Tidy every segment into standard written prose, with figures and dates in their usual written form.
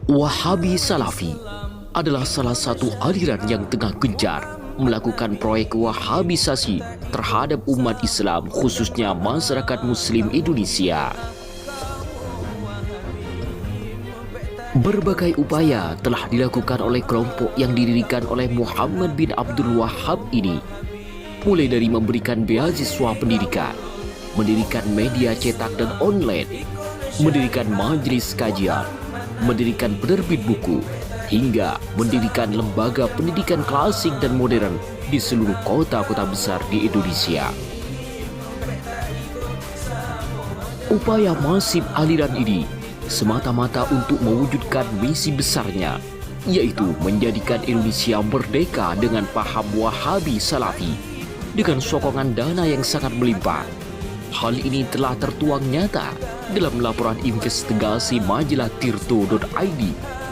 Wahabi Salafi adalah salah satu aliran yang tengah gencar melakukan proyek wahabisasi terhadap umat Islam, khususnya masyarakat Muslim Indonesia. Berbagai upaya telah dilakukan oleh kelompok yang didirikan oleh Muhammad bin Abdul Wahhab ini, mulai dari memberikan beasiswa pendidikan, mendirikan media cetak dan online, mendirikan majelis kajian, mendirikan penerbit buku, hingga mendirikan lembaga pendidikan klasik dan modern di seluruh kota-kota besar di Indonesia. Upaya masif aliran ini semata-mata untuk mewujudkan misi besarnya, yaitu menjadikan Indonesia merdeka dengan paham Wahabi Salafi dengan sokongan dana yang sangat melimpah. Hal ini telah tertuang nyata dalam laporan investigasi majalah Tirto.id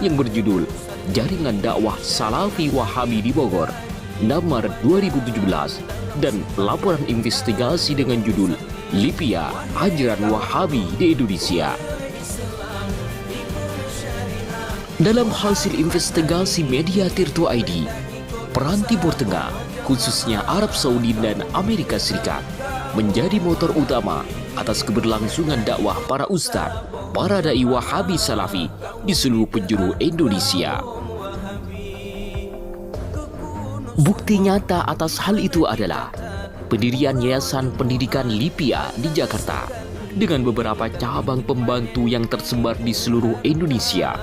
yang berjudul Jaringan Dakwah Salafi Wahabi di Bogor, 6 Maret 2017, dan laporan investigasi dengan judul Lipia Ajaran Wahabi di Indonesia. Dalam hasil investigasi media Tirto.id, peran Timur Tengah, khususnya Arab Saudi dan Amerika Serikat, menjadi motor utama atas keberlangsungan dakwah para ustadz, para dai Wahabi Salafi di seluruh penjuru Indonesia. Bukti nyata atas hal itu adalah pendirian Yayasan Pendidikan Lipia di Jakarta dengan beberapa cabang pembantu yang tersebar di seluruh Indonesia,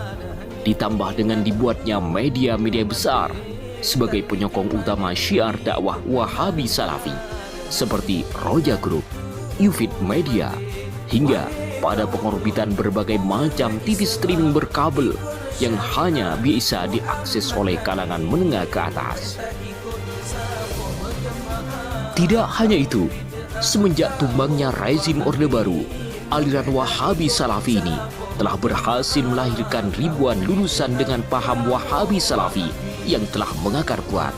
ditambah dengan dibuatnya media-media besar sebagai penyokong utama syiar dakwah Wahabi Salafi seperti Roja Group, Yufid Media, hingga pada pengorbitan berbagai macam TV streaming berkabel yang hanya bisa diakses oleh kalangan menengah ke atas. Tidak hanya itu, semenjak tumbangnya rezim Orde Baru, aliran Wahabi Salafi ini telah berhasil melahirkan ribuan lulusan dengan paham Wahabi Salafi yang telah mengakar kuat,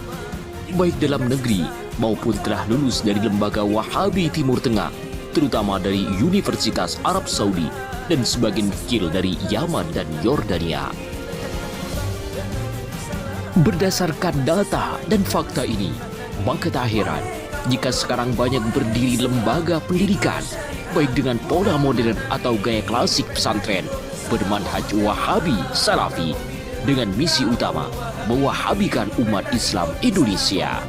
baik dalam negeri maupun telah lulus dari lembaga Wahabi Timur Tengah, terutama dari Universitas Arab Saudi dan sebagian kecil dari Yaman dan Yordania. Berdasarkan data dan fakta ini, maka tak heran jika sekarang banyak berdiri lembaga pendidikan baik dengan pola modern atau gaya klasik pesantren bermanhaj Wahabi Salafi dengan misi utama mewahabikan umat Islam Indonesia.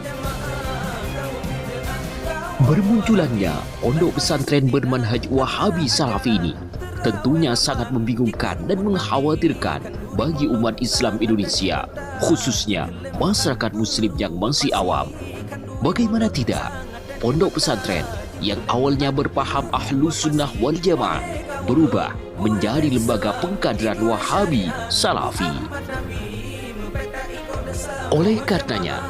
Bermunculannya pondok pesantren bermanhaj Wahabi Salafi ini tentunya sangat membingungkan dan mengkhawatirkan bagi umat Islam Indonesia, khususnya masyarakat Muslim yang masih awam. Bagaimana tidak, pondok pesantren yang awalnya berpaham Ahlus Sunnah wal Jamaah berubah menjadi lembaga pengkaderan Wahabi Salafi. Oleh karenanya,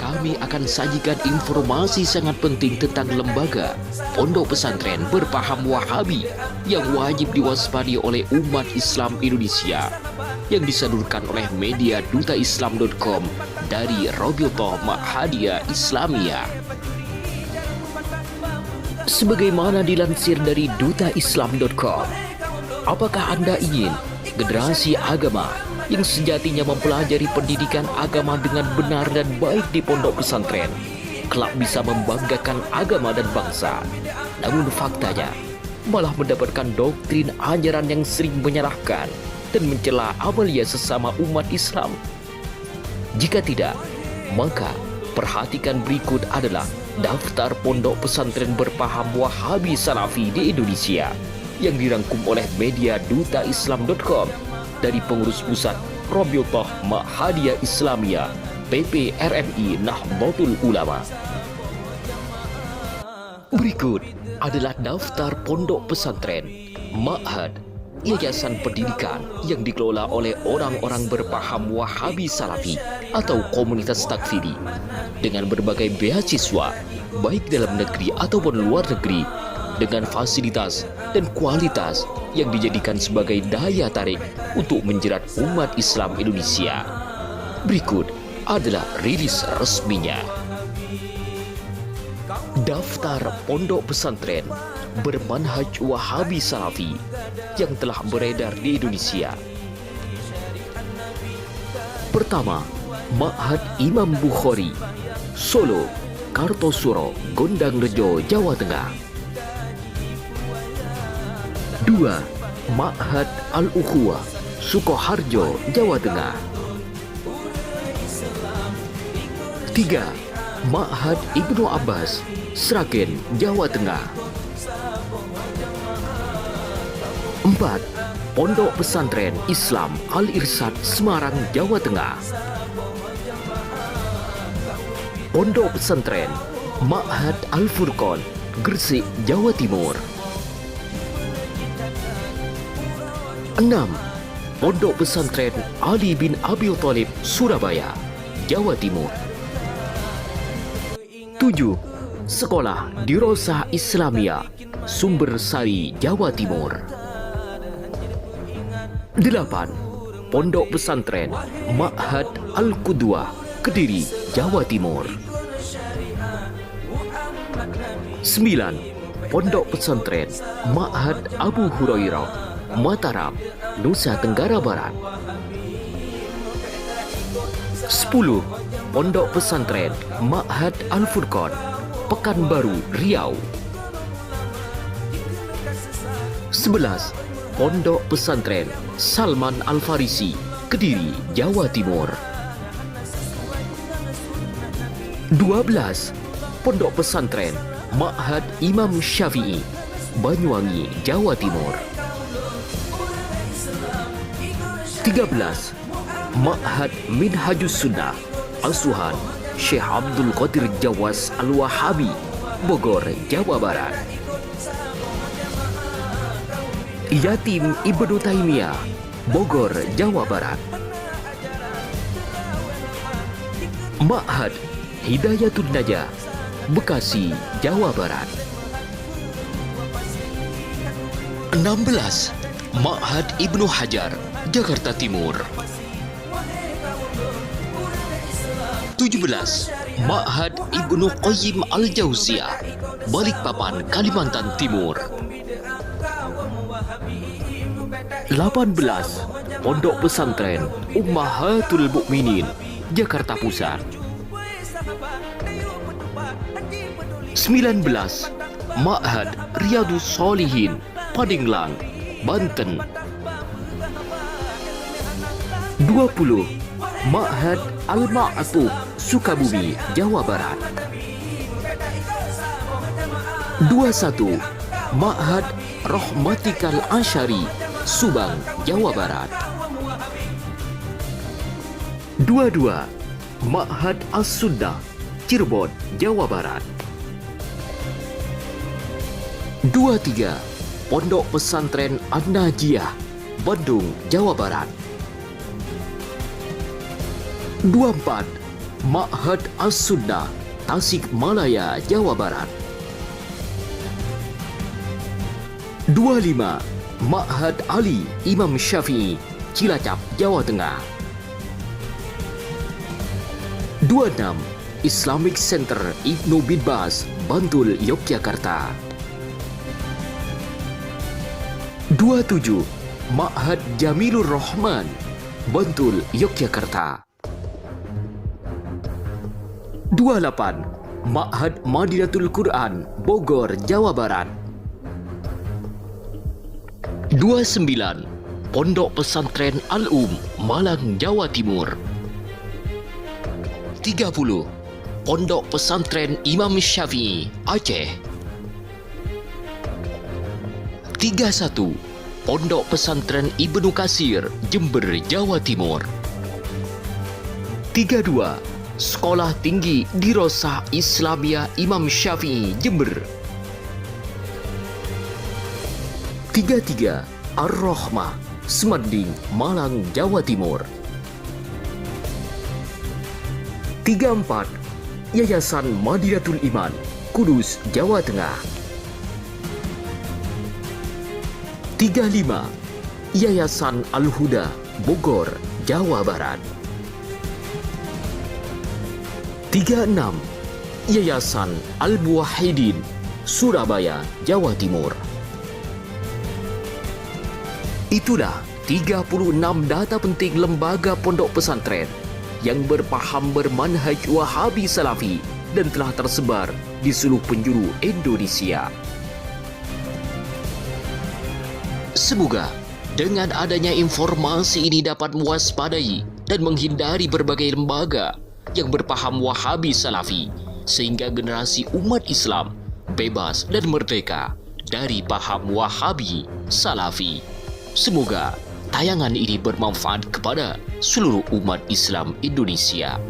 kami akan sajikan informasi sangat penting tentang lembaga pondok pesantren berpaham Wahabi yang wajib diwaspadi oleh umat Islam Indonesia, yang disalurkan oleh media dutaislam.com dari Rabithah Mahadiyah Islamiyah. Sebagaimana dilansir dari dutaislam.com, apakah Anda ingin generasi agama yang sejatinya mempelajari pendidikan agama dengan benar dan baik di pondok pesantren kelak bisa membanggakan agama dan bangsa, namun faktanya malah mendapatkan doktrin ajaran yang sering menyalahkan dan mencela amalia sesama umat Islam? Jika tidak, maka perhatikan berikut adalah daftar pondok pesantren berpaham Wahabi Salafi di Indonesia yang dirangkum oleh media dutaislam.com dari pengurus pusat Rabithah Mahadiyah Islamiyah PPRMI Nahdlatul Ulama. Berikut adalah daftar pondok pesantren, ma'had, yayasan pendidikan yang dikelola oleh orang-orang berpaham Wahabi Salafi atau komunitas takfiri dengan berbagai beasiswa baik dalam negeri ataupun luar negeri, dengan fasilitas dan kualitas yang dijadikan sebagai daya tarik untuk menjerat umat Islam Indonesia. Berikut adalah rilis resminya. Daftar pondok pesantren bermanhaj Wahabi Salafi yang telah beredar di Indonesia. Pertama, Ma'had Imam Bukhari, Solo, Kartosuro, Gondangrejo, Jawa Tengah. 2. Ma'had Al-Ukhuwah, Sukoharjo, Jawa Tengah. 3. Ma'had Ibnu Abbas, Sragen, Jawa Tengah. 4. Pondok Pesantren Islam Al-Irsyad, Semarang, Jawa Tengah. Pondok Pesantren Ma'had Al-Furqan, Gresik, Jawa Timur. 6. Pondok Pesantren Ali bin Abi Thalib, Surabaya, Jawa Timur. 7. Sekolah Dirosah Islamiyah, Sumber Sari, Jawa Timur. 8. Pondok Pesantren Ma'had Al-Qudwah, Kediri, Jawa Timur. 9. Pondok Pesantren Ma'had Abu Hurairah, Mataram, Nusa Tenggara Barat. 10. Pondok Pesantren Ma'had Al-Furqan, Pekanbaru, Riau. 11. Pondok Pesantren Salman Al-Farisi, Kediri, Jawa Timur. 12. Pondok Pesantren Ma'had Imam Syafi'i, Banyuwangi, Jawa Timur. 13. Ma'had Minhajus Sunnah, Asuhan Syekh Abdul Qadir Jawas Al-Wahabi, Bogor, Jawa Barat. Yatim Ibnu Taimiyah, Bogor, Jawa Barat. Ma'had Hidayatul Najah, Bekasi, Jawa Barat. 16. Ma'had Ibnu Hajar, Jakarta Timur. 17. Ma'had Ibnu Qayyim Al-Jauziyah, Balikpapan, Kalimantan Timur. 18. Pondok Pesantren Ummahatul Mukminin, Jakarta Pusat. 19. Ma'had Riyadus Shalihin, Padinglang, Banten. 20. Ma'had Al-Ma'atuf, Sukabumi, Jawa Barat. 21. Ma'had Rahmatikal Asyari, Subang, Jawa Barat. 22. Ma'had As-Sunnah, Cirebon, Jawa Barat. 23. Pondok Pesantren An-Najiyah, Bandung, Jawa Barat. 24. Ma'had As-Sunnah, Tasikmalaya, Jawa Barat. 25. Ma'had Ali Imam Syafi'i, Cilacap, Jawa Tengah. 26. Islamic Center Ibnu bin Baz, Bantul, Yogyakarta. 27. Ma'had Jamilur Rahman, Bantul, Yogyakarta. 28. Ma'had Madinatul Quran, Bogor, Jawa Barat. 29. Pondok Pesantren Al-Um, Malang, Jawa Timur. 30. Pondok Pesantren Imam Syafi'i, Aceh. 31. Pondok Pesantren Ibnu Katsir, Jember, Jawa Timur. 32. Sekolah Tinggi Dirosah Islamiyah Imam Syafi'i, Jember. 33. Ar-Rahmah, Semanding, Malang, Jawa Timur. 34. Yayasan Madinatul Iman, Kudus, Jawa Tengah. 35. Yayasan Al-Huda, Bogor, Jawa Barat. 36. Yayasan Al-Muwahhidin, Surabaya, Jawa Timur. Itulah 36 data penting lembaga pondok pesantren yang berpaham bermanhaj Wahabi Salafi dan telah tersebar di seluruh penjuru Indonesia. Semoga dengan adanya informasi ini dapat mewaspadai dan menghindari berbagai lembaga yang berpaham Wahabi Salafi, sehingga generasi umat Islam bebas dan merdeka dari paham Wahabi Salafi. Semoga tayangan ini bermanfaat kepada seluruh umat Islam Indonesia.